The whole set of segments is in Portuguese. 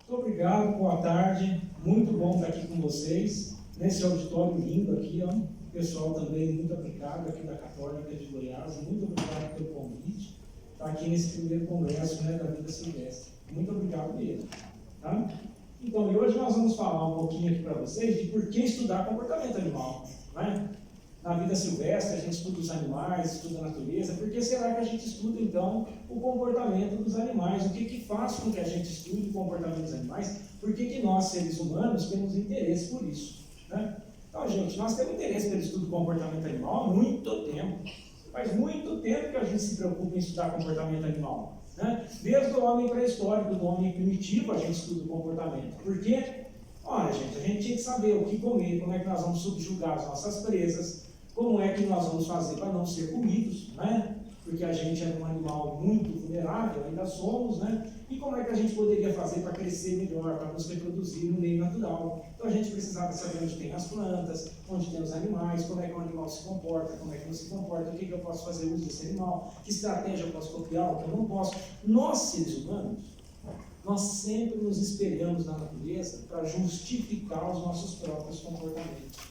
Muito obrigado, boa tarde. Muito bom estar aqui com vocês, nesse auditório lindo aqui, ó. O pessoal também muito obrigado aqui da Católica de Goiás, muito obrigado pelo convite. Estar aqui nesse primeiro congresso, né, da Vida Silvestre. Muito obrigado mesmo. Tá? Então, e hoje nós vamos falar um pouquinho aqui para vocês de por que estudar comportamento animal. Né? Na vida silvestre, a gente estuda os animais, estuda a natureza. Por que será que a gente estuda, então, o comportamento dos animais? O que faz com que a gente estude o comportamento dos animais? Por que nós, seres humanos, temos interesse por isso? Né? Então, gente, nós temos interesse pelo estudo do comportamento animal há muito tempo. Faz muito tempo que a gente se preocupa em estudar comportamento animal. Né? Desde o homem pré-histórico, do homem primitivo, a gente estuda o comportamento. Por quê? Olha, gente, a gente tinha que saber o que comer, como é que nós vamos subjugar as nossas presas, como é que nós vamos fazer para não ser comidos, né? Porque a gente é um animal muito vulnerável, ainda somos, né? E como é que a gente poderia fazer para crescer melhor, para nos reproduzir no meio natural. Então a gente precisava saber onde tem as plantas, onde tem os animais, como é que o animal se comporta, como é que não se comporta, o que eu posso fazer uso desse animal, que estratégia eu posso copiar, o que eu não posso. Nós, seres humanos, nós sempre nos espelhamos na natureza para justificar os nossos próprios comportamentos.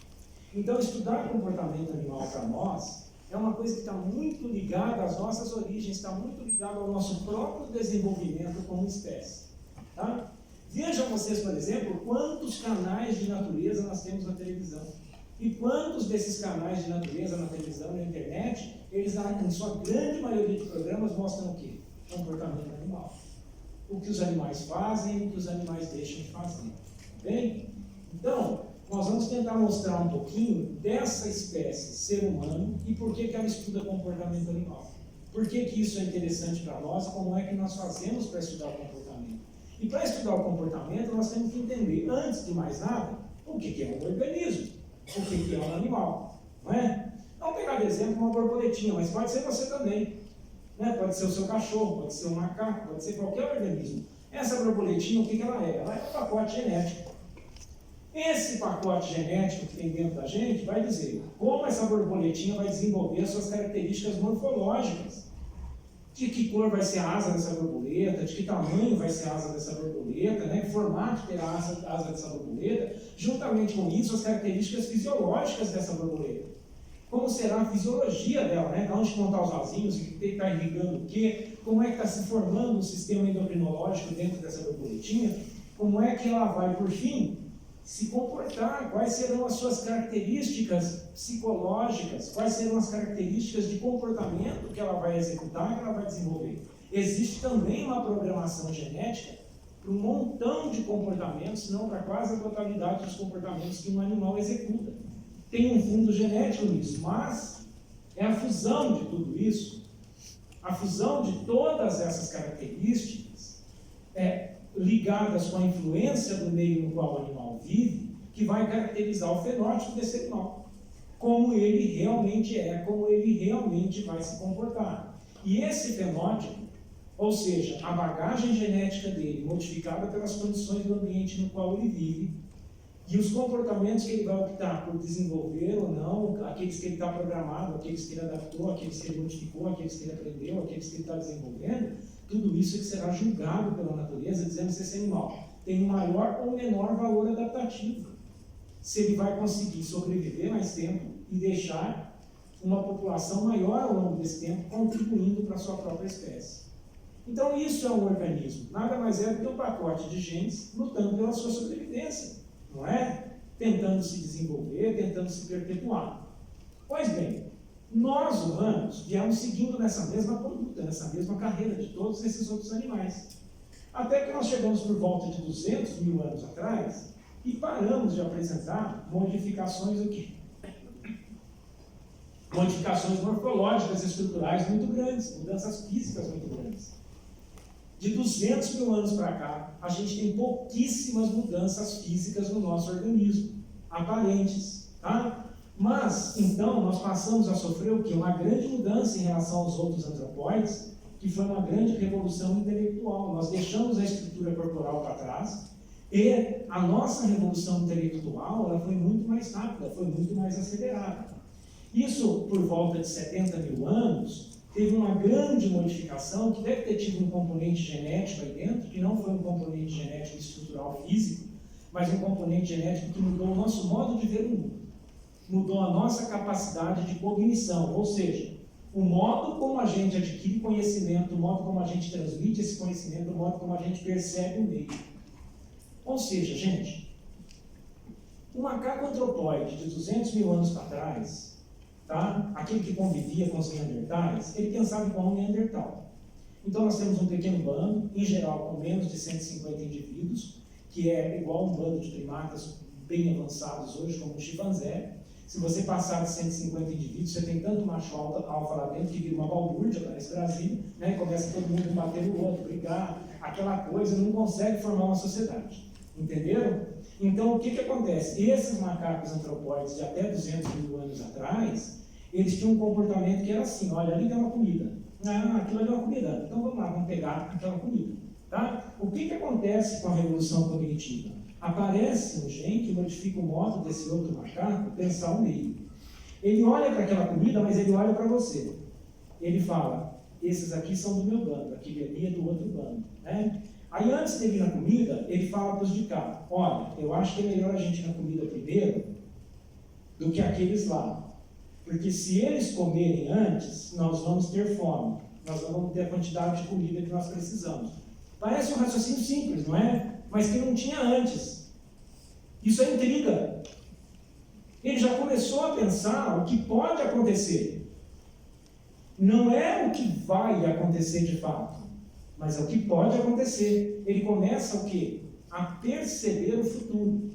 Então, estudar comportamento animal para nós é uma coisa que está muito ligada às nossas origens, está muito ligada ao nosso próprio desenvolvimento como espécie. Tá? Vejam vocês, por exemplo, quantos canais de natureza nós temos na televisão. E quantos desses canais de natureza na televisão e na internet, eles, em sua grande maioria de programas, mostram o quê? Comportamento animal. O que os animais fazem e o que os animais deixam de fazer. Bem? Então, nós vamos tentar mostrar um pouquinho dessa espécie, ser humano, e por que ela estuda comportamento animal. Por que isso é interessante para nós, como é que nós fazemos para estudar o comportamento. E para estudar o comportamento, nós temos que entender, antes de mais nada, o que é um organismo, o que é um animal. Não é? Vamos pegar de exemplo uma borboletinha, mas pode ser você também. Né? Pode ser o seu cachorro, pode ser um macaco, pode ser qualquer organismo. Essa borboletinha, o que ela é? Ela é um pacote genético. Esse pacote genético que tem dentro da gente vai dizer como essa borboletinha vai desenvolver as suas características morfológicas. De que cor vai ser a asa dessa borboleta, de que tamanho vai ser a asa dessa borboleta, né? Que formato terá a asa dessa borboleta, juntamente com isso as características fisiológicas dessa borboleta. Como será a fisiologia dela, né? De onde estão os vasinhos, o que está irrigando o quê, como é que está se formando o sistema endocrinológico dentro dessa borboletinha, como é que ela vai, por fim, se comportar, quais serão as suas características psicológicas, quais serão as características de comportamento que ela vai executar, que ela vai desenvolver. Existe também uma programação genética para um montão de comportamentos, se não para quase a totalidade dos comportamentos que um animal executa. Tem um fundo genético nisso, mas é a fusão de tudo isso, a fusão de todas essas características, ligadas com a influência do meio no qual o animal vive, que vai caracterizar o fenótipo desse animal. Como ele realmente é, como ele realmente vai se comportar. E esse fenótipo, ou seja, a bagagem genética dele, modificada pelas condições do ambiente no qual ele vive, e os comportamentos que ele vai optar por desenvolver ou não, aqueles que ele está programado, aqueles que ele adaptou, aqueles que ele modificou, aqueles que ele aprendeu, aqueles que ele está desenvolvendo, tudo isso é que será julgado pela natureza, dizendo se esse animal tem um maior ou menor valor adaptativo. Se ele vai conseguir sobreviver mais tempo e deixar uma população maior ao longo desse tempo, contribuindo para a sua própria espécie. Então isso é um organismo, nada mais é do que um pacote de genes lutando pela sua sobrevivência, não é? Tentando se desenvolver, tentando se perpetuar. Pois bem, nós humanos viemos seguindo nessa mesma conduta, nessa mesma carreira de todos esses outros animais. Até que nós chegamos por volta de 200 mil anos atrás e paramos de apresentar modificações o quê? Modificações morfológicas e estruturais muito grandes, mudanças físicas muito grandes. De 200 mil anos para cá, a gente tem pouquíssimas mudanças físicas no nosso organismo, aparentes, tá? Mas, então, nós passamos a sofrer o quê? Uma grande mudança em relação aos outros antropóides, que foi uma grande revolução intelectual. Nós deixamos a estrutura corporal para trás e a nossa revolução intelectual ela foi muito mais rápida, foi muito mais acelerada. Isso, por volta de 70 mil anos, teve uma grande modificação que deve ter tido um componente genético aí dentro, que não foi um componente genético estrutural físico, mas um componente genético que mudou o nosso modo de ver o mundo. Mudou a nossa capacidade de cognição, ou seja, o modo como a gente adquire conhecimento, o modo como a gente transmite esse conhecimento, o modo como a gente percebe o meio. Ou seja, gente, o macaco antropóide de 200 mil anos para trás, tá? Aquele que convivia com os neandertais, ele pensava como um neandertal. Então nós temos um pequeno bando, em geral com menos de 150 indivíduos, que é igual um bando de primatas bem avançados hoje, como o chimpanzé. Se você passar de 150 indivíduos, você tem tanto macho alfa lá dentro que vira uma balbúrdia, parece Brasil, né? Começa todo mundo a bater no outro, brigar, aquela coisa, não consegue formar uma sociedade. Entenderam? Então, o que acontece? Esses macacos antropóides de até 200 mil anos atrás, eles tinham um comportamento que era assim: olha, ali tem uma comida. Ah, aquilo ali é uma comida. Então vamos lá, vamos pegar aquela comida. Tá? O que acontece com a revolução cognitiva? Aparece um gene que modifica o modo desse outro macaco pensar o meio. Ele olha para aquela comida, mas ele olha para você. Ele fala: esses aqui são do meu bando, aquele ali é do outro bando. Né? Aí, antes dele ir na comida, ele fala para os de cá: olha, eu acho que é melhor a gente ir na comida primeiro do que aqueles lá. Porque se eles comerem antes, nós vamos ter fome. Nós não vamos ter a quantidade de comida que nós precisamos. Parece um raciocínio simples, não é? Mas que não tinha antes. Isso é intriga. Ele já começou a pensar o que pode acontecer. Não é o que vai acontecer de fato, mas é o que pode acontecer. Ele começa o quê? A perceber o futuro.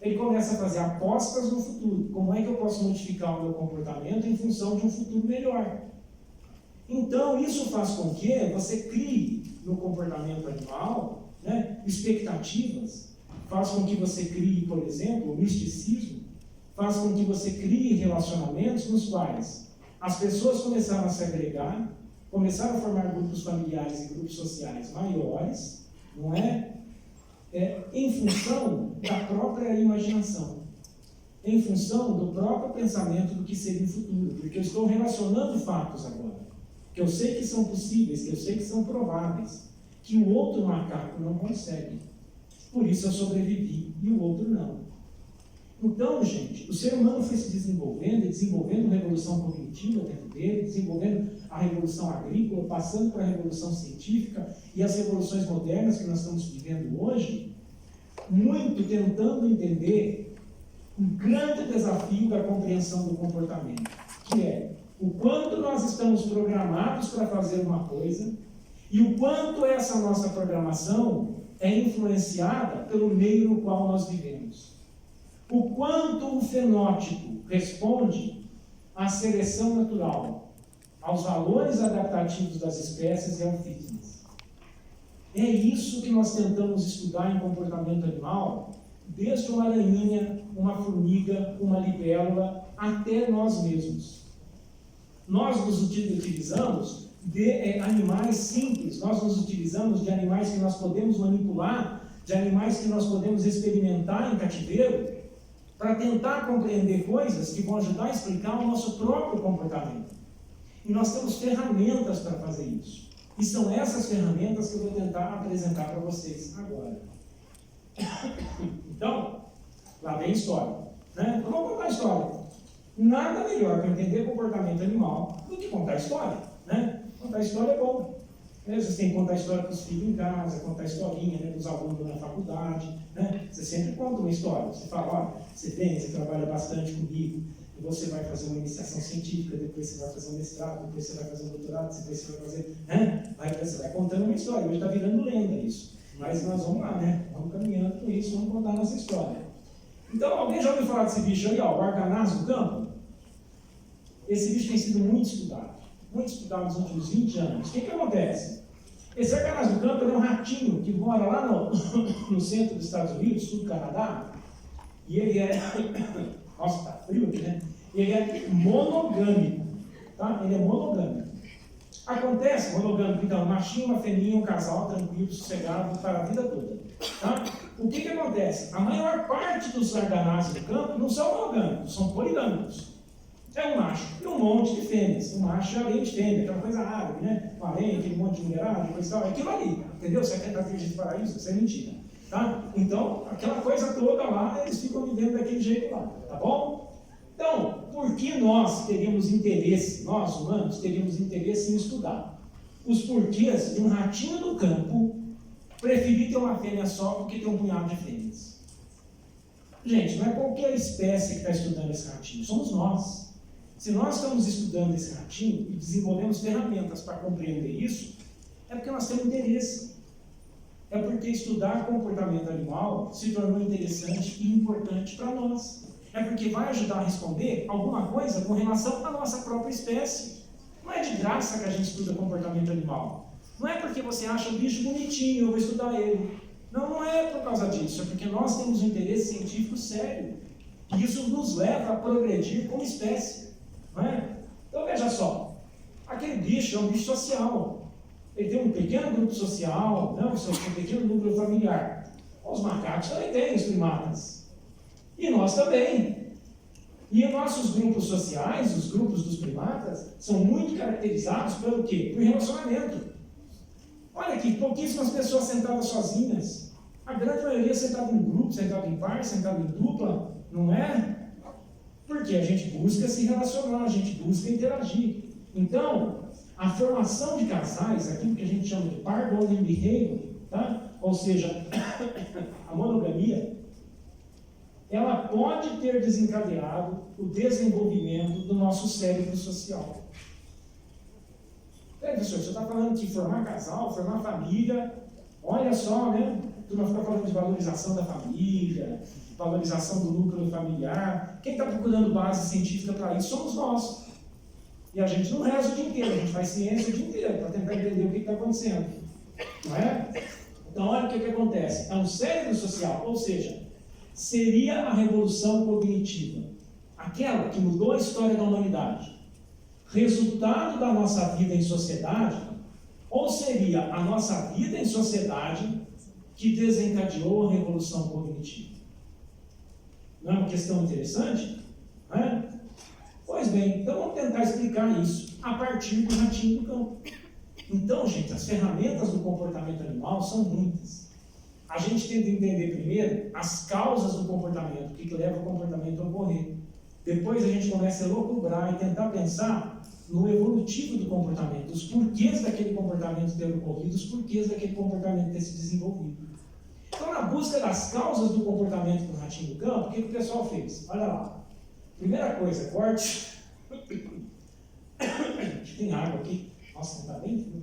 Ele começa a fazer apostas no futuro. Como é que eu posso modificar o meu comportamento em função de um futuro melhor? Então, isso faz com que você crie no comportamento animal, né, expectativas, faz com que você crie, por exemplo, o misticismo, faz com que você crie relacionamentos nos quais as pessoas começaram a se agregar, começaram a formar grupos familiares e grupos sociais maiores, não é? Em função da própria imaginação, em função do próprio pensamento do que seria o futuro, porque eu estou relacionando fatos agora, que eu sei que são possíveis, que eu sei que são prováveis, que o outro macaco não consegue. Por isso eu sobrevivi e o outro não. Então, gente, o ser humano foi se desenvolvendo, e desenvolvendo a revolução cognitiva dentro dele, desenvolvendo a revolução agrícola, passando para a revolução científica e as revoluções modernas que nós estamos vivendo hoje, muito tentando entender um grande desafio da compreensão do comportamento, que é o quanto nós estamos programados para fazer uma coisa e o quanto essa nossa programação é influenciada pelo meio no qual nós vivemos. O quanto o fenótipo responde à seleção natural, aos valores adaptativos das espécies e ao fitness. É isso que nós tentamos estudar em comportamento animal, desde uma aranhinha, uma formiga, uma libélula, até nós mesmos. Nós nos utilizamos de animais simples, nós nos utilizamos de animais que nós podemos manipular, de animais que nós podemos experimentar em cativeiro, para tentar compreender coisas que vão ajudar a explicar o nosso próprio comportamento. E nós temos ferramentas para fazer isso. E são essas ferramentas que eu vou tentar apresentar para vocês agora. Então, lá vem a história. Né? Então, vamos contar a história. Nada melhor para entender comportamento animal do que contar a história. Né? Contar a história é bom. Vocês têm que contar a história para os filhos em casa, contar a historinha, né, para os alunos na faculdade. Né? Você sempre conta uma história. Você fala: ó, você vem, você trabalha bastante comigo, e você vai fazer uma iniciação científica, depois você vai fazer um mestrado, depois você vai fazer um doutorado, depois você vai fazer... Né? Você vai contando uma história. Hoje está virando lenda isso. Mas nós vamos lá, né? Vamos caminhando com isso, vamos contar a nossa história. Então, alguém já ouviu falar desse bicho aí, ó, o arganaz do campo? Esse bicho tem sido muito estudado nos últimos 20 anos. O que acontece? Esse arganaz do campo é um ratinho que mora lá no centro dos Estados Unidos, sul do Canadá, e ele é... Nossa, está frio aqui, né? Ele é monogâmico, tá? Ele é monogâmico. Acontece, monogâmico, então, machinho, uma fêmea, um casal tranquilo, sossegado para a vida toda. Tá? O que acontece? A maior parte dos arganazes do campo não são monogâmicos, são poligâmicos. é um macho e um monte de fêmeas. O macho é além de fêmea, aquela coisa árabe, né? Um além, aquele monte de mulherada, coisa e tal. É aquilo ali, entendeu? Você quer acredita para isso? Isso é mentira. Tá? Então, aquela coisa toda lá, eles ficam vivendo daquele jeito lá. Tá bom? Então, por que nós teríamos interesse, nós humanos, teríamos interesse em estudar os porquês de um ratinho do campo preferir ter uma fêmea só do que ter um punhado de fêmeas? Gente, não é qualquer espécie que está estudando esse ratinho, somos nós. Se nós estamos estudando esse ratinho e desenvolvemos ferramentas para compreender isso, é porque nós temos interesse. É porque estudar comportamento animal se tornou interessante e importante para nós. É porque vai ajudar a responder alguma coisa com relação à nossa própria espécie. Não é de graça que a gente estuda comportamento animal. Não é porque você acha o bicho bonitinho, eu vou estudar ele. Não, não é por causa disso. É porque nós temos um interesse científico sério. E isso nos leva a progredir como espécie. Não é? Então veja só. Aquele bicho é um bicho social. Ele tem um pequeno grupo social, não, um pequeno núcleo familiar. Os macacos também têm, os primatas. E nós também. E nossos grupos sociais, os grupos dos primatas, são muito caracterizados pelo quê? Por relacionamento. Olha aqui, pouquíssimas pessoas sentadas sozinhas. A grande maioria sentada em grupo, sentada em par, sentada em dupla, não é? Porque a gente busca se relacionar, a gente busca interagir. Então, a formação de casais, aquilo que a gente chama de par-bonding behavior, tá? Ou seja, a monogamia, ela pode ter desencadeado o desenvolvimento do nosso cérebro social. Professor, você está falando de formar casal, formar família, olha só, né? Tu não fica falando de valorização da família, valorização do núcleo familiar. Quem está procurando base científica para isso somos nós. E a gente não reza o dia inteiro, a gente faz ciência o dia inteiro para tentar entender o que está acontecendo. Não é? Então, olha o que acontece. É um cérebro social, ou seja, seria a revolução cognitiva, aquela que mudou a história da humanidade, resultado da nossa vida em sociedade, ou seria a nossa vida em sociedade que desencadeou a revolução cognitiva? Não é uma questão interessante? Não é? Pois bem, então vamos tentar explicar isso a partir do ratinho do campo. Então, gente, as ferramentas do comportamento animal são muitas. A gente tenta entender primeiro as causas do comportamento, o que leva o comportamento a ocorrer. Depois a gente começa a elocubrar e tentar pensar no evolutivo do comportamento, os porquês daquele comportamento ter ocorrido, os porquês daquele comportamento ter se desenvolvido. Então, na busca das causas do comportamento do ratinho do campo, o que o pessoal fez? Olha lá. Primeira coisa, corte. Tem água aqui. Nossa, está bem frio.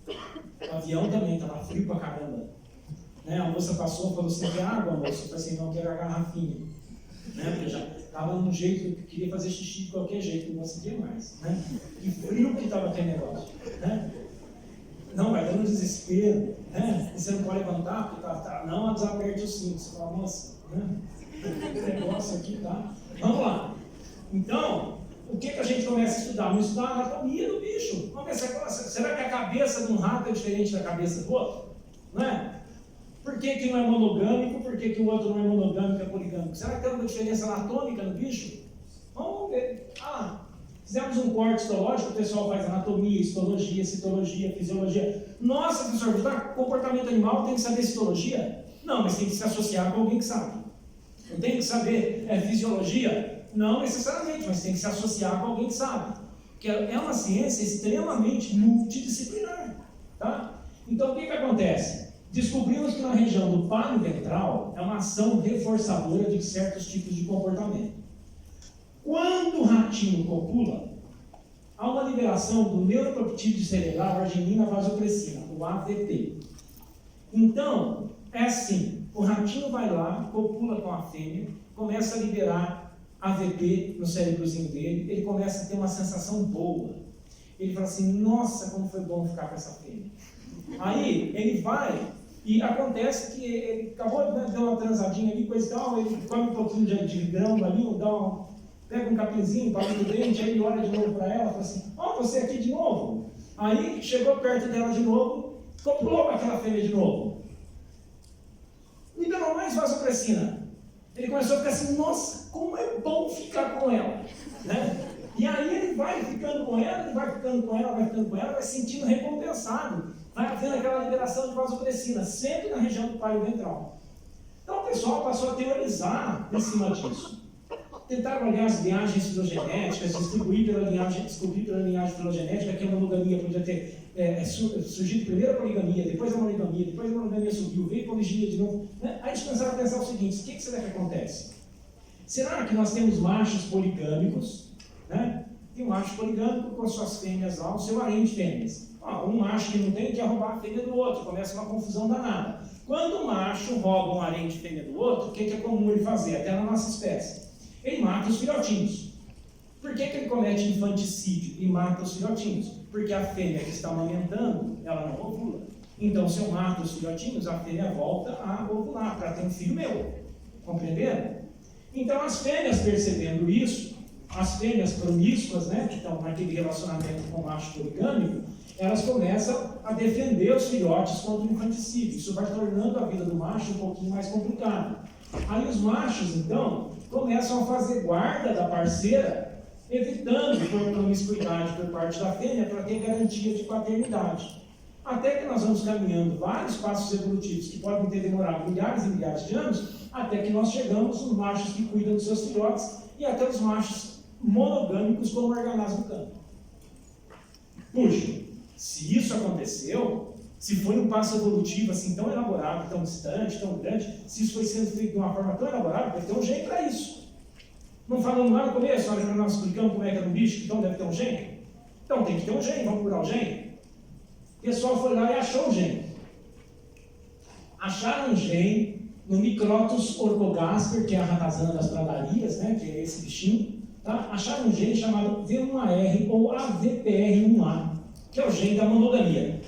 O avião também estava frio pra caramba. Né? A moça passou e falou: você quer água, moça? Eu falei assim: não, eu quero a garrafinha. Né? Porque já estava num jeito que eu queria fazer xixi de qualquer jeito, não conseguia mais. Né? Que frio que estava aquele negócio. Né? Não, vai dando desespero. Né? E você não pode levantar, porque não desaperte o cinto. Você fala: nossa, né? Esse negócio aqui, tá? Vamos lá. Então, o que a gente começa a estudar? Vamos estudar a anatomia do bicho. Vamos ver, será que a cabeça de um rato é diferente da cabeça do outro? Não é? Por que não é monogâmico? Por que o outro não é monogâmico, é poligâmico? Será que tem uma diferença anatômica no bicho? Vamos ver. Fizemos um corte histológico, o pessoal faz anatomia, histologia, citologia, fisiologia. Nossa, professor, estudar comportamento animal tem que saber citologia? Não, mas tem que se associar com alguém que sabe. Eu tenho que saber fisiologia? Não necessariamente, mas tem que se associar com alguém que sabe. Porque é uma ciência extremamente multidisciplinar. Tá? Então, o que acontece? Descobrimos que na região do pálio ventral é uma ação reforçadora de certos tipos de comportamento. Quando o ratinho copula, há uma liberação do neuropeptídeo cerebral arginina vasopressina, o AVP. Então, é assim, o ratinho vai lá, copula com a fêmea, começa a liberar AVP no cérebrozinho dele, ele começa a ter uma sensação boa. Ele fala assim: nossa, como foi bom ficar com essa fêmea. Aí, ele vai, e acontece que ele acabou de dar uma transadinha ali, coisa e tal, ele come um pouquinho de grão ali, pega um capinzinho, palito do dente, aí ele olha de novo para ela e fala assim: você aqui de novo? Aí, chegou perto dela de novo, copulou com aquela fêmea de novo. Liberou mais vasopressina. Ele começou a ficar assim, nossa, como é bom ficar com ela, né? E aí ele vai ficando com ela, ele vai ficando com ela, vai ficando com ela, vai se sentindo recompensado, vai havendo aquela liberação de vasopressina, sempre na região do palio ventral. Então o pessoal passou a teorizar em cima disso. Tentaram olhar as linhagens filogenéticas, descobrir pela linhagem filogenética que a monogamia podia ter surgido primeiro a poligamia, depois a monogamia, depois a monogamia subiu, veio a poliginia de novo. Né? Aí eles começaram a pensar o seguinte: o que será que acontece? Será que nós temos machos poligâmicos, né? E um macho poligâmico com suas fêmeas lá, o seu harém de fêmeas. Um macho que não tem quer roubar a fêmea do outro, começa uma confusão danada. Quando o macho rouba um harém de fêmea do outro, o que é comum ele fazer, até na nossa espécie? Ele mata os filhotinhos. Por que ele comete infanticídio e mata os filhotinhos? Porque a fêmea que está amamentando, ela não ovula. Então, se eu mato os filhotinhos, a fêmea volta a ovular, para ter um filho meu. Compreenderam? Então, as fêmeas percebendo isso, as fêmeas promíscuas, né, que estão naquele relacionamento com o macho poligâmico, elas começam a defender os filhotes contra o infanticídio. Isso vai tornando a vida do macho um pouquinho mais complicada. Aí os machos, então, começam a fazer guarda da parceira, evitando promiscuidade por parte da fêmea para ter garantia de paternidade. Até que nós vamos caminhando vários passos evolutivos que podem ter demorado milhares e milhares de anos, até que nós chegamos nos machos que cuidam dos seus filhotes e até os machos monogâmicos como o arganaz do campo. Puxa, se isso aconteceu, se foi um passo evolutivo assim tão elaborado, tão distante, tão grande, se isso foi sendo feito de uma forma tão elaborada, deve ter um gene para isso. Não falamos lá no começo, olha, nós explicamos como é que era um bicho, então deve ter um gene? Então tem que ter um gene, vamos curar o gene? O pessoal foi lá e achou o gene. Acharam um gene no Microtus orcogasper, que é a ratazana das pradarias, né, que é esse bichinho. Tá? Acharam um gene chamado V1AR ou AVPR1A, que é o gene da monogamia.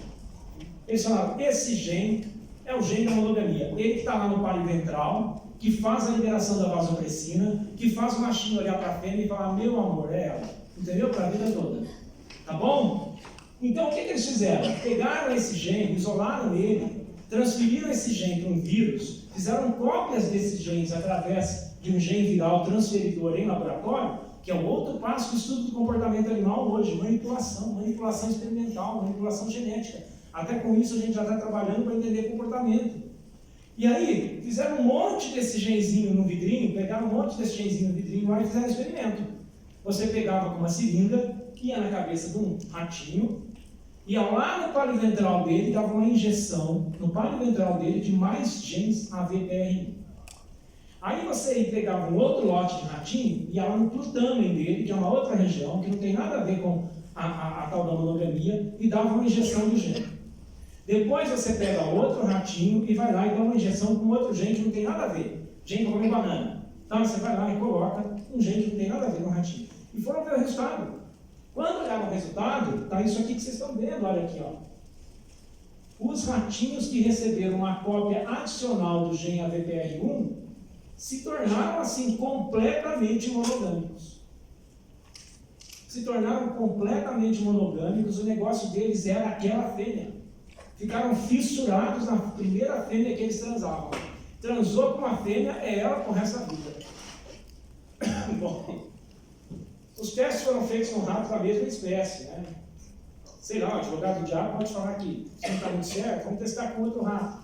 Eles falaram, esse gene é o gene da monogamia. Ele que está lá no palio ventral, que faz a liberação da vasopressina, que faz o machinho olhar para a fêmea e falar, meu amor, é ela. Entendeu? Para a vida toda. Tá bom? Então, o que eles fizeram? Pegaram esse gene, isolaram ele, transferiram esse gene para um vírus, fizeram cópias desses genes através de um gene viral transferidor em laboratório, que é o outro passo do estudo do comportamento animal hoje, manipulação experimental, manipulação genética. Até com isso a gente já está trabalhando para entender comportamento. E aí, fizeram um monte desse genzinho no vidrinho, pegaram um monte desse genzinho no vidrinho lá e fizeram um experimento. Você pegava com uma seringa, ia na cabeça de um ratinho, ia lá no palio ventral dele, dava uma injeção no palio ventral dele de mais genes AVPR1. Aí você pegava um outro lote de ratinho, ia lá no glutamen dele, que é uma outra região, que não tem nada a ver com a tal da monogamia, e dava uma injeção do gene. Depois você pega outro ratinho e vai lá e dá uma injeção com outro gene que não tem nada a ver. Gene para comer banana. Então você vai lá e coloca um gene que não tem nada a ver com o ratinho. E foram ver o resultado. Quando olhar o resultado, está isso aqui que vocês estão vendo, olha aqui, ó. Os ratinhos que receberam uma cópia adicional do gene AVPR1 se tornaram assim completamente monogâmicos. Se tornaram completamente monogâmicos, o negócio deles era aquela fêmea. Ficaram fissurados na primeira fêmea que eles transavam. Transou com uma fêmea, é ela com o resto da vida. Bom, os testes foram feitos com ratos da mesma espécie, né? Sei lá, o advogado do diabo pode falar que isso não está muito certo, vamos testar com outro rato.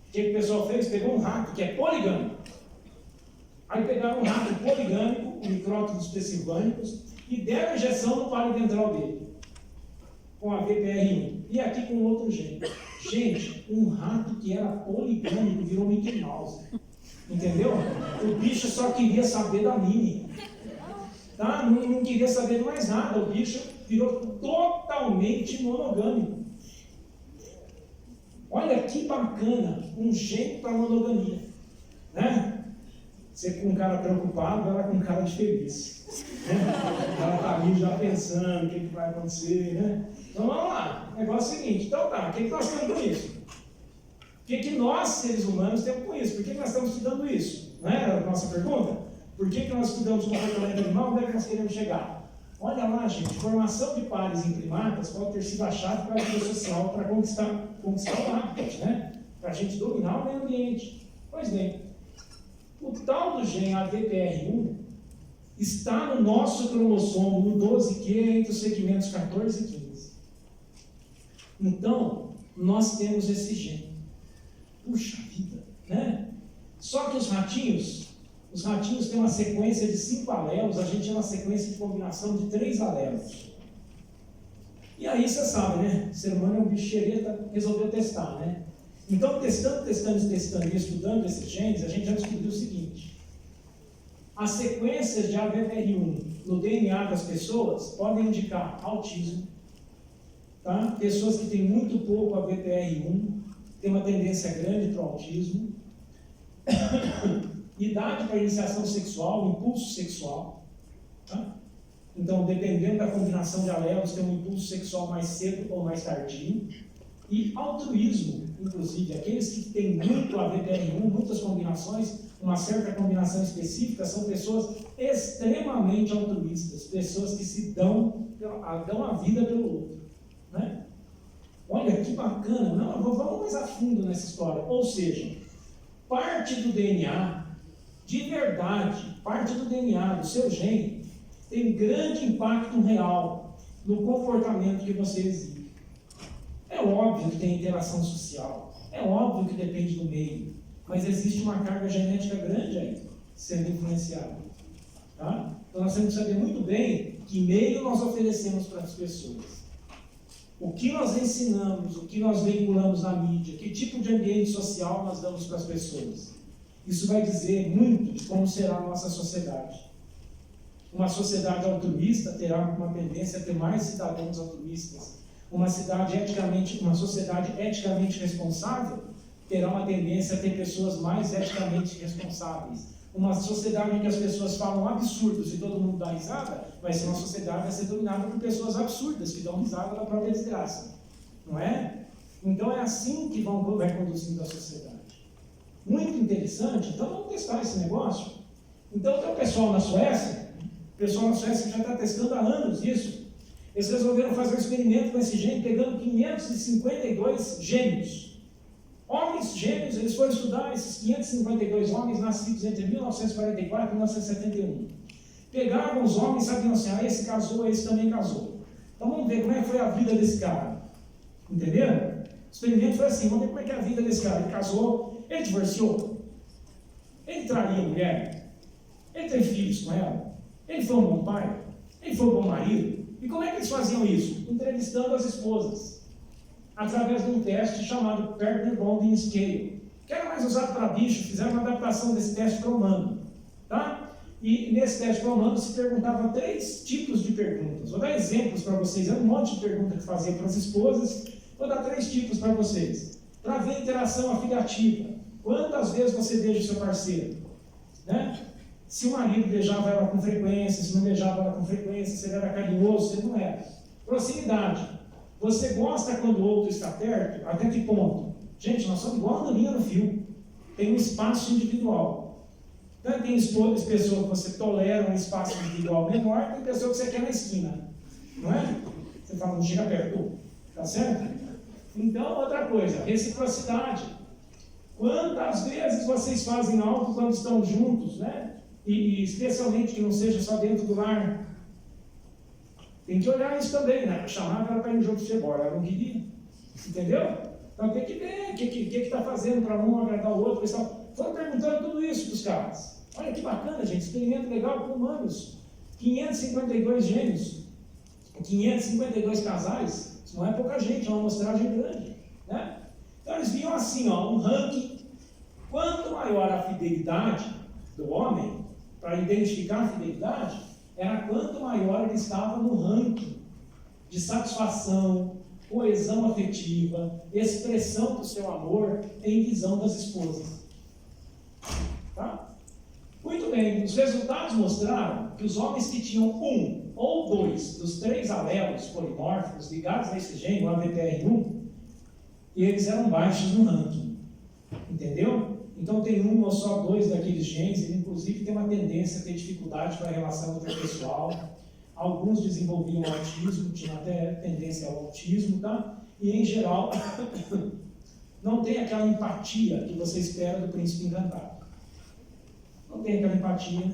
O que o pessoal fez? Pegou um rato que é poligâmico. Aí pegaram um rato poligâmico, o Micrótodos pessivânicos, e deram a injeção no palio ventral dele, com a VPR1, e aqui com outro gene. Gente, um rato que era poligâmico virou Mickey Mouse. Entendeu? O bicho só queria saber da Minnie. Tá? Não queria saber de mais nada. O bicho virou totalmente monogâmico. Olha que bacana, um jeito para monogamia. Né? Você com um cara preocupado, ela com um cara de feliz. Né? Ela está ali já pensando o que vai acontecer. Né? Então vamos lá, o negócio é o seguinte, então tá, o que nós temos com isso? O que nós, seres humanos, temos com isso? Por que nós estamos estudando isso? Não é a nossa pergunta? Por que nós estudamos o comportamento animal? Onde é que nós queremos chegar? Olha lá, gente, formação de pares em primatas pode ter sido a chave para a vida social, para conquistar o hábitat, né? Para a gente dominar o meio ambiente. Pois bem, O tal do gene AVPR1 está no nosso cromossomo, no 12q, entre os segmentos 14 e 15. Então, nós temos esse gene. Puxa vida, né? Só que os ratinhos têm uma sequência de 5 alelos, a gente tem uma sequência de combinação de 3 alelos. E aí você sabe, né? O ser humano é um bicho xereta, resolveu testar, né? Então, testando e estudando esses genes, a gente já descobriu o seguinte: as sequências de AVPR1 no DNA das pessoas podem indicar autismo, tá? Pessoas que têm muito pouco AVPR1 têm uma tendência grande para o autismo, idade para iniciação sexual, impulso sexual, tá? Então, dependendo da combinação de alelos, tem um impulso sexual mais cedo ou mais tardio. E altruísmo, inclusive, aqueles que têm muito AVPR1, muitas combinações, uma certa combinação específica, são pessoas extremamente altruístas, pessoas que se dão a vida pelo outro, né? Olha que bacana, não, vamos mais a fundo nessa história. Ou seja, parte do DNA, de verdade, parte do DNA, do seu gene, tem grande impacto real no comportamento que você exibe. É óbvio que tem interação social, é óbvio que depende do meio, mas existe uma carga genética grande aí, sendo influenciada. Tá? Então nós temos que saber muito bem que meio nós oferecemos para as pessoas. O que nós ensinamos, o que nós veiculamos na mídia, que tipo de ambiente social nós damos para as pessoas. Isso vai dizer muito de como será a nossa sociedade. Uma sociedade altruísta terá uma tendência a ter mais cidadãos altruístas. Uma sociedade eticamente responsável terá uma tendência a ter pessoas mais eticamente responsáveis. Uma sociedade em que as pessoas falam absurdos e todo mundo dá risada, vai ser uma sociedade a ser dominada por pessoas absurdas, que dão risada da própria desgraça. Não é? Então é assim que vai conduzindo a sociedade. Muito interessante. Então vamos testar esse negócio. Então tem o pessoal na Suécia que já está testando há anos isso. Eles resolveram fazer um experimento com esse gene, pegando 552 gêmeos. Homens gêmeos, eles foram estudar esses 552 homens nascidos entre 1944 e 1971. Pegavam os homens, sabiam assim, esse casou, esse também casou. Então vamos ver como é que foi a vida desse cara. Entenderam? O experimento foi assim, vamos ver como é que é a vida desse cara. Ele casou, ele divorciou, ele traiu a mulher, ele teve filhos com ela, ele foi um bom pai, ele foi um bom marido. E como é que eles faziam isso? Entrevistando as esposas, através de um teste chamado Partner Bonding Scale, que era mais usado para bicho. Fizeram uma adaptação desse teste para humano, tá? E nesse teste para humano se perguntava 3 tipos de perguntas. Vou dar exemplos para vocês, é um monte de pergunta que fazia para as esposas. Vou dar 3 tipos para vocês, para ver a interação afetiva. Quantas vezes você beija o seu parceiro, né? Se o marido beijava ela com frequência, se não beijava ela com frequência, se ele era carinhoso, se ele não era. Proximidade. Você gosta quando o outro está perto? Até que ponto? Gente, nós somos igual a andorinha no fio. Tem um espaço individual. Então, tem pessoas que você tolera um espaço individual menor, tem pessoa que você quer na esquina. Não é? Você fala, não chega perto. Tá certo? Então, outra coisa, reciprocidade. Quantas vezes vocês fazem algo quando estão juntos, né? E especialmente que não seja só dentro do lar. Tem que olhar isso também, né? Eu chamava ela para ir no jogo de futebol, ela não queria. Entendeu? Então tem que ver o que está fazendo para um agradar o outro. Eles foram perguntando tudo isso para os caras. Olha que bacana, gente. Experimento legal com humanos. 552 gêmeos. 552 casais. Isso não é pouca gente, é uma amostragem grande, né? Então eles viam assim, ó, um ranking. Quanto maior a fidelidade do homem, para identificar a fidelidade, era quanto maior ele estava no ranking de satisfação, coesão afetiva, expressão do seu amor em visão das esposas. Tá? Muito bem, os resultados mostraram que os homens que tinham um ou 2 dos 3 alelos polimórficos ligados a esse gene, o AVPR1, eles eram baixos no ranking. Entendeu? Então tem 1 ou só 2 daqueles genes, ele inclusive tem uma tendência a ter dificuldade para a relação interpessoal. Alguns desenvolviam autismo, tinham até tendência ao autismo, tá? E em geral não tem aquela empatia que você espera do príncipe encantado. não tem aquela empatia,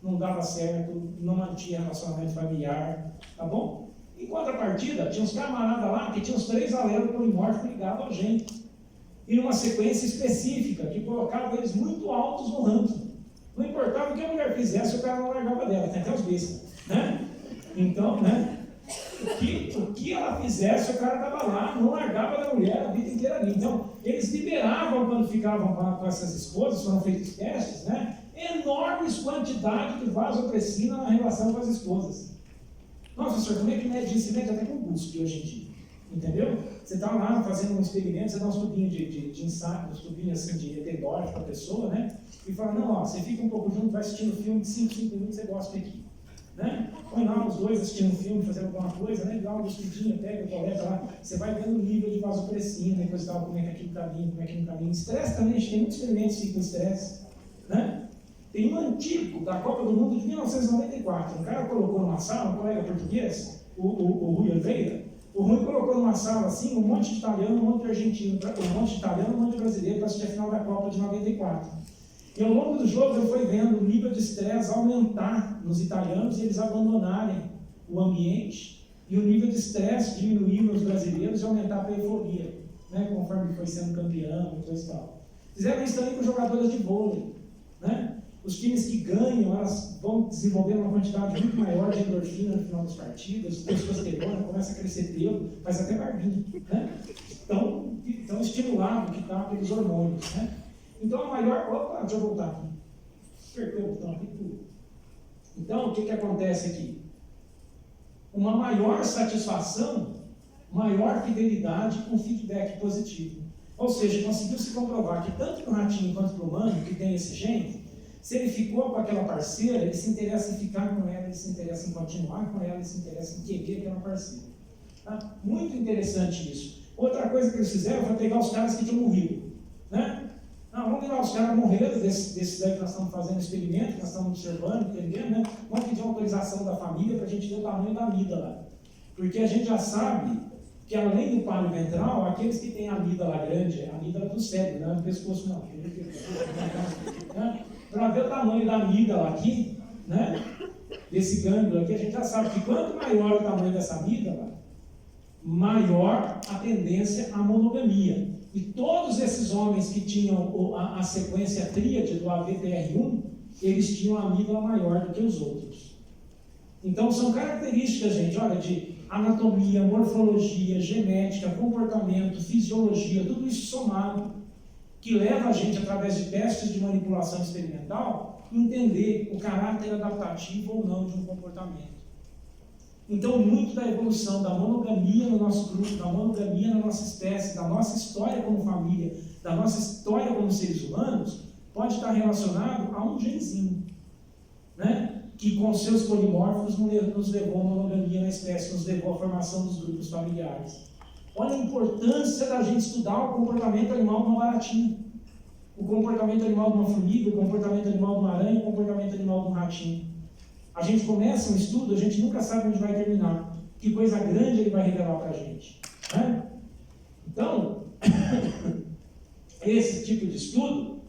não dava certo, não mantinha relacionamento familiar, tá bom? Em contrapartida, tinha uns camaradas lá que tinham os 3 alelos polimórficos ligados a gente, e numa sequência específica, que colocava eles muito altos no ranking. Não importava o que a mulher fizesse, o cara não largava dela, tem até os bestas, né? Então, né? O que ela fizesse, o cara estava lá, não largava da mulher a vida inteira ali. Então, eles liberavam, quando ficavam com essas esposas, foram feitos testes, né? Enormes quantidades de vasopressina na relação com as esposas. Nossa, senhor, como é que mede isso? Mede até com cuspe hoje em dia. Entendeu? Você está lá fazendo um experimento, você dá uns tubinhos de ensaio, uns tubinhos assim de etendóide para a pessoa, né? E fala, não, ó, você fica um pouco junto, vai assistindo o filme de 5 minutos, você gosta aqui. Né? Põe lá os dois assistindo um filme, fazendo alguma coisa, né? Dá uma vestidinha, pega, coleta lá, você vai vendo o nível de vasopressina, depois tal, como é que aquilo caminha, como é que não caminha. Estresse também, a gente tem muitos experimentos com estresse, né? Tem um antigo da Copa do Mundo de 1994, um cara colocou numa sala, um colega português, o Rui Oliveira, o Rui colocou numa sala assim, um monte de italiano, um monte de argentino, um monte de italiano, um monte de brasileiro para assistir a final da Copa de 94. E ao longo do jogo ele foi vendo o nível de estresse aumentar nos italianos e eles abandonarem o ambiente, e o nível de estresse diminuir nos brasileiros e aumentar a euforia, né, conforme foi sendo campeão e coisa e tal. Fizeram isso também com jogadores de vôlei, né? Os times que ganham, elas vão desenvolver uma quantidade muito maior de endorfina no final das partidas, testosterona, começa a crescer pelo, faz até barbinha, né? Então estimulado que está pelos hormônios, né? Então a maior... Opa, deixa eu voltar aqui. Apertei o botão aqui tudo. Então, o que acontece aqui? Uma maior satisfação, maior fidelidade com feedback positivo. Ou seja, conseguiu se comprovar que tanto para o ratinho quanto para o humano, que tem esse gene, se ele ficou com aquela parceira, ele se interessa em ficar com ela, ele se interessa em continuar com ela, ele se interessa em querer aquela parceira. Tá? Muito interessante isso. Outra coisa que eles fizeram foi pegar os caras que tinham morrido, né? Não, vamos pegar os caras morreram, desses daí que nós estamos fazendo experimento, que nós estamos observando, entendendo, né? Vamos pedir autorização da família para a gente ver o tamanho da amígdala. Porque a gente já sabe que além do pálio ventral, aqueles que têm a amígdala grande, a amígdala do cérebro, não é do pescoço não. Né? Para ver o tamanho da amígdala aqui, né? Desse gânglio aqui, a gente já sabe que quanto maior o tamanho dessa amígdala, maior a tendência à monogamia. E todos esses homens que tinham a sequência tríade do AVTR1, eles tinham a amígdala maior do que os outros. Então são características, gente, olha, de anatomia, morfologia, genética, comportamento, fisiologia, tudo isso somado, que leva a gente, através de testes de manipulação experimental, entender o caráter adaptativo ou não de um comportamento. Então, muito da evolução da monogamia no nosso grupo, da monogamia na nossa espécie, da nossa história como família, da nossa história como seres humanos, pode estar relacionado a um genzinho, né? Que com seus polimórficos nos levou à monogamia na espécie, nos levou à formação dos grupos familiares. Olha a importância da gente estudar o comportamento animal de uma baratinha, o comportamento animal de uma formiga, o comportamento animal de uma aranha, o comportamento animal de um ratinho. A gente começa um estudo, a gente nunca sabe onde vai terminar, que coisa grande ele vai revelar para a gente, né? Então, esse tipo de estudo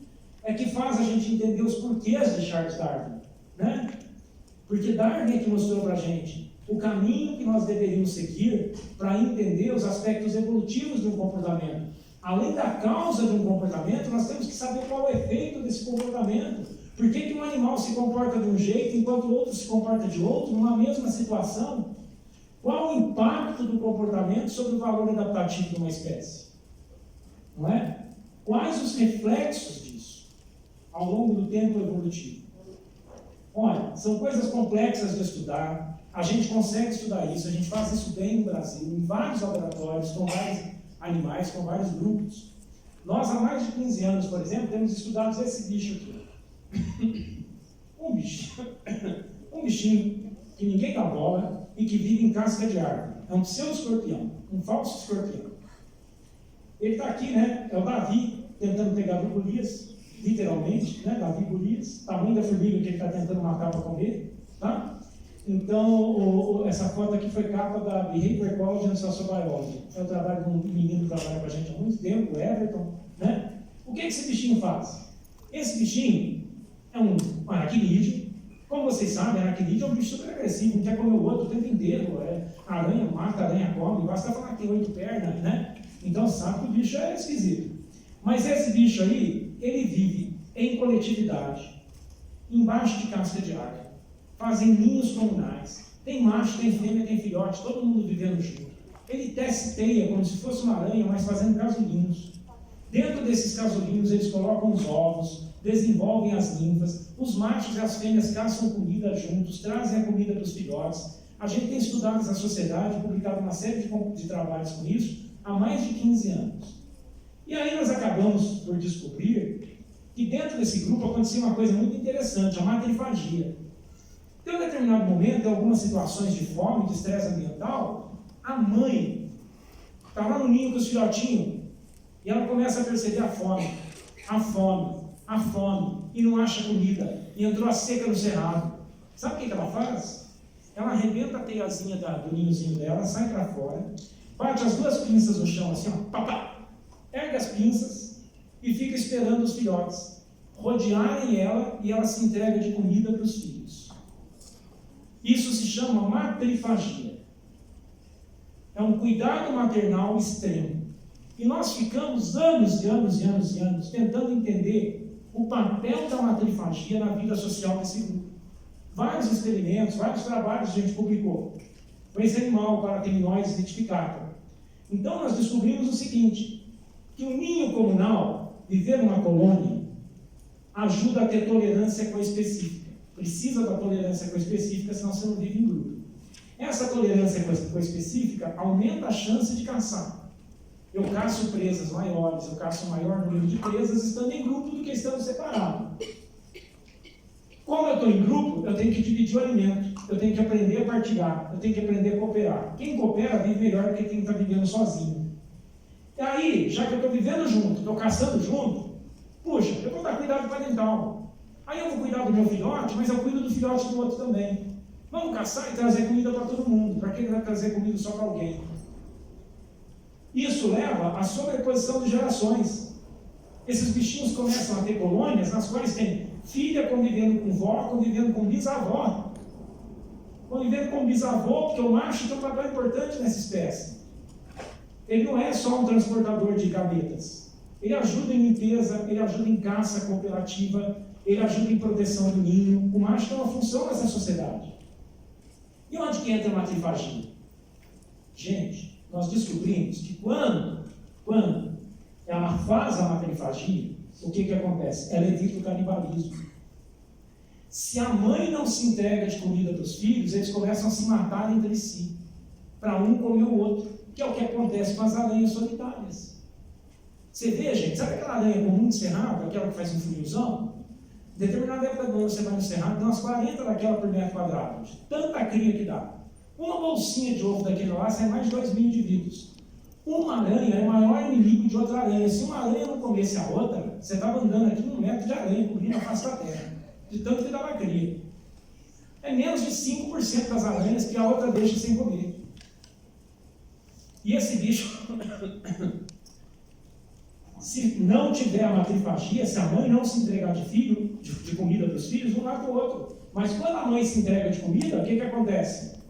é que faz a gente entender os porquês de Charles Darwin, né? Porque Darwin é que mostrou para a gente o caminho que nós deveríamos seguir para entender os aspectos evolutivos de um comportamento. Além da causa de um comportamento, nós temos que saber qual é o efeito desse comportamento. Por que um animal se comporta de um jeito enquanto o outro se comporta de outro, numa mesma situação? Qual o impacto do comportamento sobre o valor adaptativo de uma espécie? Não é? Quais os reflexos disso ao longo do tempo evolutivo? Olha, são coisas complexas de estudar, a gente consegue estudar isso, a gente faz isso bem no Brasil, em vários laboratórios, com vários animais, com vários grupos. Nós, há mais de 15 anos, por exemplo, temos estudado esse bicho aqui. Um bichinho que ninguém dá bola e que vive em casca de árvore. É um pseudo-escorpião, um falso escorpião. Ele está aqui, né? É o Davi tentando pegar o Golias, literalmente, né? Davi Golias, tamanho da formiga que ele está tentando matar para comer, tá? Então, essa foto aqui foi capa da Behavior Ecology and Social Biology. É o trabalho de um menino que trabalha com a gente há muito tempo, o Everton, né? O que esse bichinho faz? Esse bichinho, é um aracnídeo. Como vocês sabem, aracnídeo é um bicho super agressivo, não quer comer o outro o tempo inteiro. Aranha mata, aranha come, basta falar que tem 8 pernas, né? Então sabe que o bicho é esquisito. Mas esse bicho aí, ele vive em coletividade, embaixo de casca de árvore, fazem ninhos comunais, tem macho, tem fêmea, tem filhote, todo mundo vivendo junto. Ele tece teia como se fosse uma aranha, mas fazendo casulinhos. Dentro desses casulinhos eles colocam os ovos, desenvolvem as ninfas, os machos e as fêmeas caçam comida juntos, trazem a comida para os filhotes. A gente tem estudado essa sociedade, publicado uma série de trabalhos com isso, há mais de 15 anos. E aí nós acabamos por descobrir que dentro desse grupo acontecia uma coisa muito interessante, a matrifagia. Em um determinado momento, em algumas situações de fome, de estresse ambiental, a mãe está lá no ninho com os filhotinhos e ela começa a perceber a fome, e não acha comida, e entrou a seca no cerrado. Sabe o que ela faz? Ela arrebenta a teiazinha do ninhozinho dela, sai para fora, bate as 2 pinças no chão, assim, ó, papá, ergue as pinças e fica esperando os filhotes rodearem ela e ela se entrega de comida para os filhos. Isso se chama matrifagia. É um cuidado maternal extremo. E nós ficamos anos tentando entender o papel da matrifagia na vida social desse grupo. Vários experimentos, vários trabalhos a gente publicou. Foi esse animal parateminoides identificado. Então nós descobrimos o seguinte, que o ninho comunal, viver numa colônia, ajuda a ter tolerância coespecífica. Precisa da tolerância coespecífica, senão você não vive em grupo. Essa tolerância coespecífica aumenta a chance de caçar. Eu caço presas maiores, eu caço um maior número de presas estando em grupo do que estando separado. Como eu estou em grupo, eu tenho que dividir o alimento, eu tenho que aprender a partilhar, eu tenho que aprender a cooperar. Quem coopera vive melhor do que quem está vivendo sozinho. E aí, já que eu estou vivendo junto, estou caçando junto, puxa, eu vou dar cuidado parental. Aí eu vou cuidar do meu filhote, mas eu cuido do filhote do outro também. Vamos caçar e trazer comida para todo mundo. Para que vai trazer comida só para alguém? Isso leva à sobreposição de gerações. Esses bichinhos começam a ter colônias nas quais tem filha convivendo com vó, convivendo com bisavó. Convivendo com bisavô, porque o macho tem um papel importante nessa espécie. Ele não é só um transportador de gametas. Ele ajuda em limpeza, ele ajuda em caça cooperativa, ele ajuda em proteção do ninho. O macho tem uma função nessa sociedade. E onde que entra a matrifagia? Gente, nós descobrimos que quando ela faz a matrifagia, o que acontece? Ela evita o canibalismo. Se a mãe não se entrega de comida para os filhos, eles começam a se matar entre si, para um comer o outro, que é o que acontece com as aranhas solitárias. Você vê, gente, sabe aquela aranha comum de cerrado, aquela que faz um friozão? Em determinada época do ano você vai no cerrado, tem umas 40 daquela por metro quadrado, de tanta cria que dá. Uma bolsinha de ovo daquele lá sai mais de 2.000 indivíduos. Uma aranha é o maior inimigo de outra aranha. Se uma aranha não comesse a outra, você estava andando aqui 1 metro de aranha, cobrindo a face da terra, de tanto que dava cria. É menos de 5% das aranhas que a outra deixa sem comer. E esse bicho, se não tiver a matrifagia, se a mãe não se entregar de comida para os filhos, um mata o outro. Mas quando a mãe se entrega de comida, o que acontece?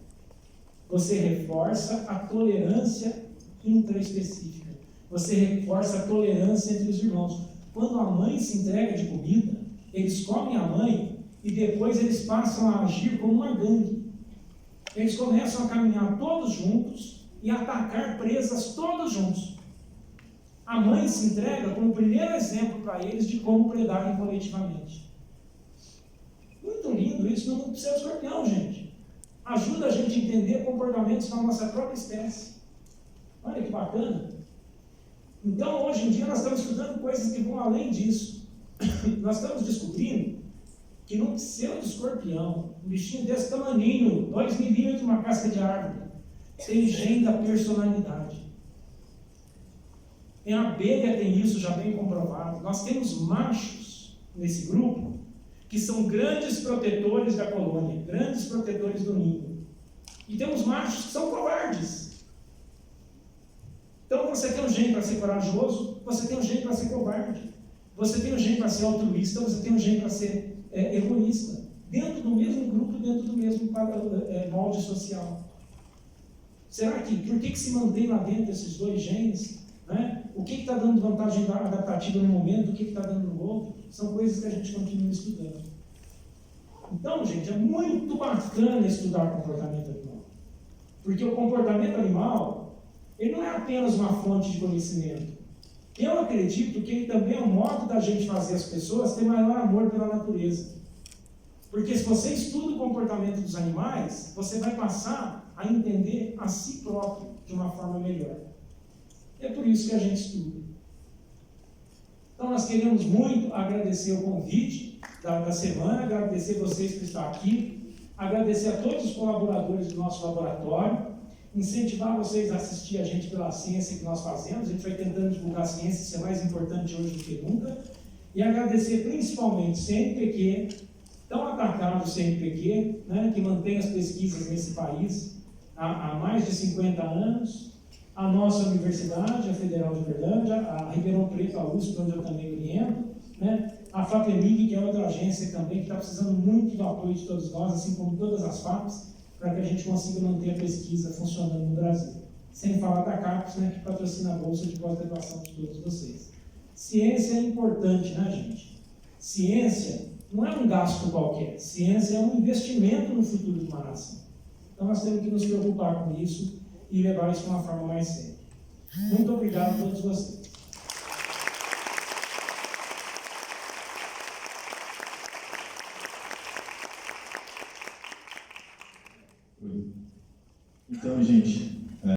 Você reforça a tolerância intraespecífica. Você reforça a tolerância entre os irmãos. Quando a mãe se entrega de comida, eles comem a mãe e depois eles passam a agir como uma gangue. Eles começam a caminhar todos juntos e atacar presas todos juntos. A mãe se entrega como o primeiro exemplo para eles de como predarem coletivamente. Muito lindo isso no mundo do seu escorpião, gente. Ajuda a gente a entender comportamentos da nossa própria espécie. Olha que bacana. Então, hoje em dia, nós estamos estudando coisas que vão além disso. Nós estamos descobrindo que num pseudo-escorpião, um bichinho desse tamaninho, 2 milímetros, uma casca de árvore, tem gene da personalidade. A abelha tem isso já bem comprovado. Nós temos machos nesse grupo que são grandes protetores da colônia, grandes protetores do ninho. E temos machos que são covardes. Então você tem um gene para ser corajoso, você tem um gene para ser covarde. Você tem um gene para ser altruísta, você tem um gene para ser egoísta, dentro do mesmo grupo, dentro do mesmo molde social. Será que, por que se mantém lá dentro esses dois genes? Né? O que está dando vantagem adaptativa no momento, o que está dando no outro? São coisas que a gente continua estudando. Então, gente, é muito bacana estudar comportamento animal. Porque o comportamento animal, ele não é apenas uma fonte de conhecimento. Eu acredito que ele também é um modo da gente fazer as pessoas ter maior amor pela natureza. Porque se você estuda o comportamento dos animais, você vai passar a entender a si próprio de uma forma melhor. É por isso que a gente estuda. Então, nós queremos muito agradecer o convite da semana, agradecer vocês por estar aqui, agradecer a todos os colaboradores do nosso laboratório, incentivar vocês a assistir a gente pela ciência que nós fazemos. A gente vai tentando divulgar a ciência, isso é mais importante hoje do que nunca, e agradecer principalmente o CNPq, tão atacado o CNPq, né, que mantém as pesquisas nesse país há mais de 50 anos, a nossa universidade, a Federal de Uberlândia, a Ribeirão Preto, a USP, onde eu também oriento, né, a FAPEMIG, que é outra agência também, que está precisando muito do apoio de todos nós, assim como todas as FAPs, para que a gente consiga manter a pesquisa funcionando no Brasil. Sem falar da CAPES, né, que patrocina a Bolsa de Pós-Graduação de todos vocês. Ciência é importante, né, gente? Ciência não é um gasto qualquer. Ciência é um investimento no futuro de uma nação. Então, nós temos que nos preocupar com isso e levar isso de uma forma mais séria. Muito obrigado a todos vocês.